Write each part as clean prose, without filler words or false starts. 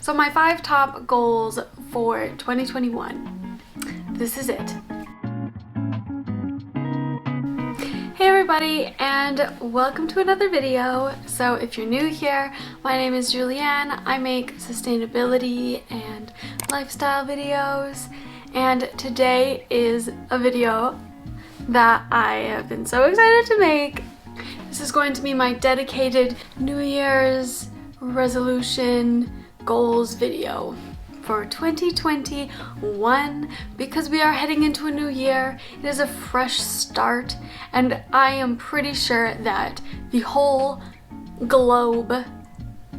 So my 5 top goals for 2021. This is it. Hey everybody, and welcome to another video. So if you're new here, my name is Julianne. I make sustainability and lifestyle videos, and today is a video that I have been so excited to make. This is going to be my dedicated New Year's resolution goals video for 2021 because we are heading into a new year. It is a fresh start, and I am pretty sure that the whole globe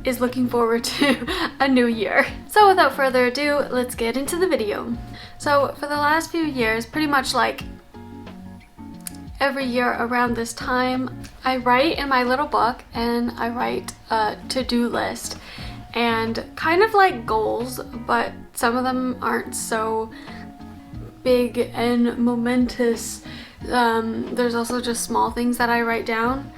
is looking forward to a new year. So without further ado, let's get into the video. So for the last few years, pretty much like every year around this time, I write in my little book and I write a to-do list and kind of like goals, but some of them aren't so big and momentous. There's also just small things that I write down.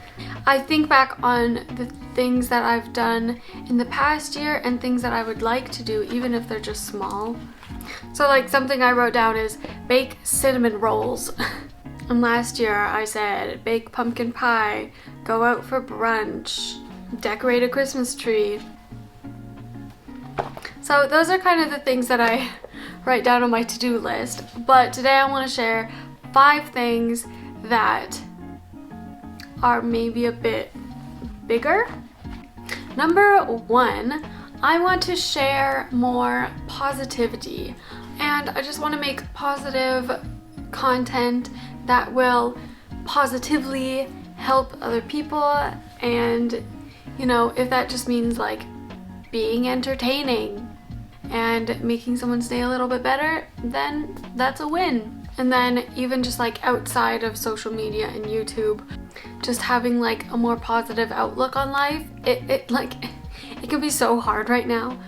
I think back on the things that I've done in the past year and things that I would like to do, even if they're just small. So like something I wrote down is bake cinnamon rolls. And last year I said bake pumpkin pie, go out for brunch, decorate a Christmas tree. So those are kind of the things that I write down on my to-do list. But today I want to share 5 things that are maybe a bit bigger. Number 1, I want to share more positivity, and I just want to make positive content that will positively help other people. And you know, if that just means like being entertaining and making someone stay a little bit better, then that's a win. And then even just like outside of social media and YouTube, just having like a more positive outlook on life, it can be so hard right now.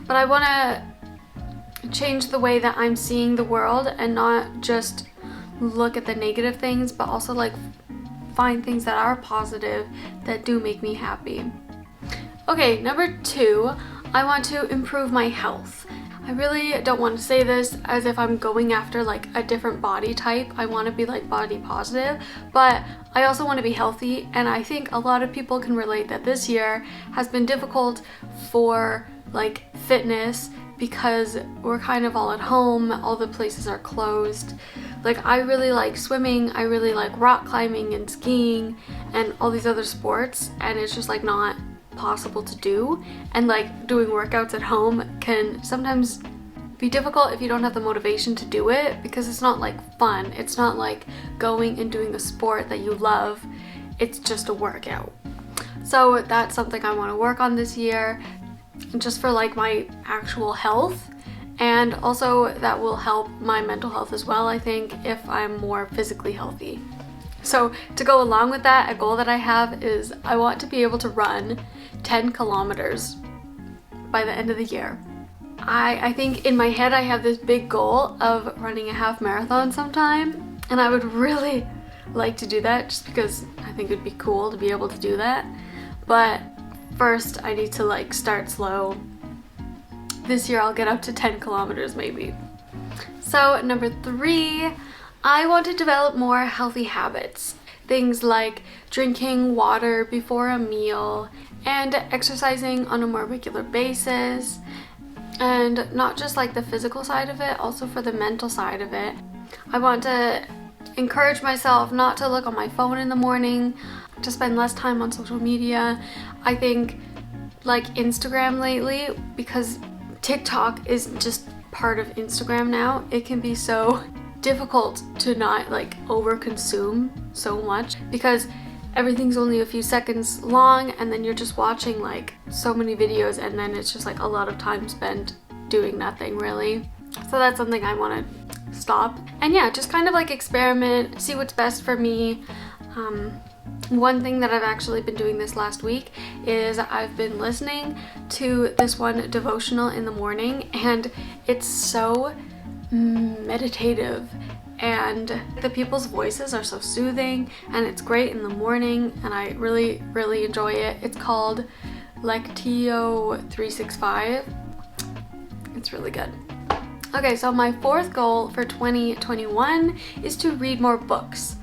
But I want to change the way that I'm seeing the world and not just look at the negative things, but also like find things that are positive that do make me happy. Okay, number 2, I want to improve my health. I really don't want to say this as if I'm going after like a different body type. I want to be like body positive, but I also want to be healthy, and I think a lot of people can relate that this year has been difficult for like fitness because we're kind of all at home, all the places are closed. Like I really like swimming, I really like rock climbing and skiing and all these other sports, and it's just like not possible to do. And like doing workouts at home can sometimes be difficult if you don't have the motivation to do it, because it's not like fun. It's not like going and doing a sport that you love. It's just a workout. So that's something I want to work on this year, just for like my actual health, and also that will help my mental health as well, I think, if I'm more physically healthy. So to go along with that, a goal that I have is I want to be able to run 10 kilometers by the end of the year. I think in my head I have this big goal of running a half marathon sometime, and I would really like to do that just because I think it'd be cool to be able to do that. But first I need to like start slow. This year I'll get up to 10 kilometers maybe. So number 3, I want to develop more healthy habits. Things like drinking water before a meal and exercising on a more regular basis. And not just like the physical side of it, also for the mental side of it. I want to encourage myself not to look on my phone in the morning, to spend less time on social media. I think like Instagram lately, because TikTok is just part of Instagram now, it can be so difficult to not like over consume so much, because everything's only a few seconds long and then you're just watching like so many videos, and then it's just like a lot of time spent doing nothing really. So that's something I want to stop. And yeah, just kind of like experiment, see what's best for me. One thing that I've actually been doing this last week is I've been listening to this one devotional in the morning, and it's so meditative, and the people's voices are so soothing, and it's great in the morning, and I really enjoy it. It's called Lectio 365, It's really good. Okay, so my fourth goal for 2021 is to read more books.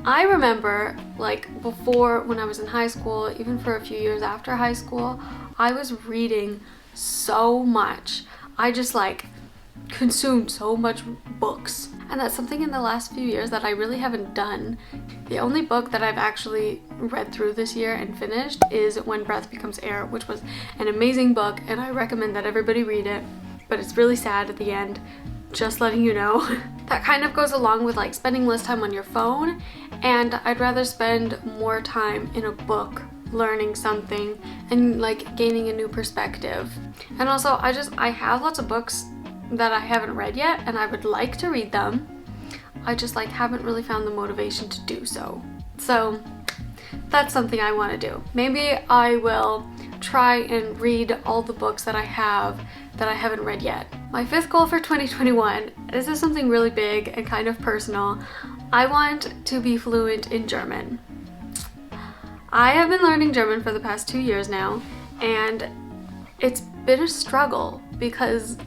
I remember, like, before, when I was in high school, even for a few years after high school, I was reading so much. I just, like, consumed so much books. And that's something in the last few years that I really haven't done. The only book that I've actually read through this year and finished is When Breath Becomes Air, which was an amazing book, and I recommend that everybody read it. But it's really sad at the end, just letting you know. That kind of goes along with like spending less time on your phone, and I'd rather spend more time in a book learning something and like gaining a new perspective. And also I have lots of books that I haven't read yet and I would like to read them. I just like haven't really found the motivation to do so. So that's something I want to do. Maybe I will try and read all the books that I haven't read yet. My fifth goal for 2021, this is something really big and kind of personal. I want to be fluent in German. I have been learning German for the past 2 years now, and it's been a struggle because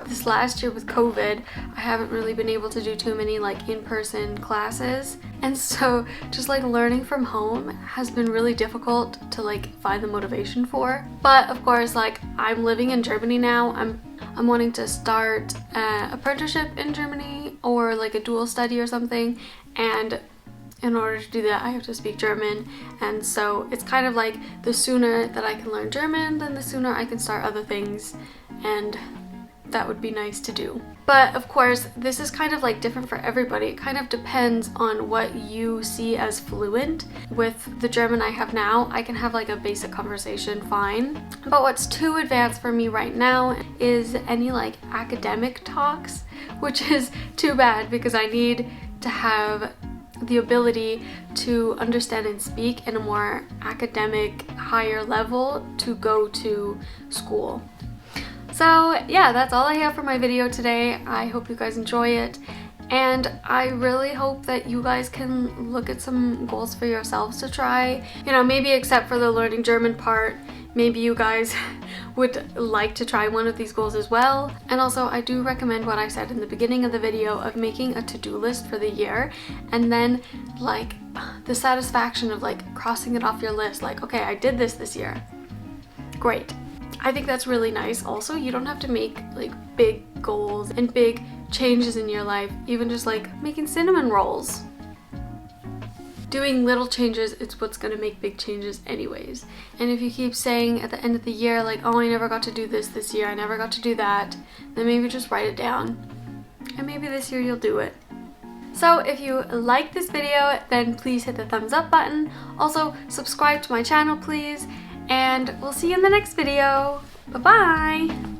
this last year with COVID, I haven't really been able to do too many like in-person classes. And so just like learning from home has been really difficult to like find the motivation for. But of course, like I'm living in Germany now. I'm wanting to start an apprenticeship in Germany or like a dual study or something. And in order to do that, I have to speak German, and so it's kind of like the sooner that I can learn German, then the sooner I can start other things, and that would be nice to do. But of course, this is kind of like different for everybody. It kind of depends on what you see as fluent. With the German I have now, I can have like a basic conversation fine. But what's too advanced for me right now is any like academic talks, which is too bad because I need to have the ability to understand and speak in a more academic, higher level to go to school. So yeah, that's all I have for my video today. I hope you guys enjoy it, and I really hope that you guys can look at some goals for yourselves to try. You know, maybe except for the learning German part, maybe you guys would like to try one of these goals as well. And also, I do recommend what I said in the beginning of the video of making a to-do list for the year, and then like the satisfaction of like crossing it off your list, like, okay, I did this year. Great. I think that's really nice. Also, you don't have to make like big goals and big changes in your life, even just like making cinnamon rolls. Doing little changes, it's what's gonna make big changes anyways. And if you keep saying at the end of the year, like, oh, I never got to do this year, I never got to do that, then maybe just write it down. And maybe this year you'll do it. So if you like this video, then please hit the thumbs up button. Also, subscribe to my channel, please. And we'll see you in the next video. Bye-bye!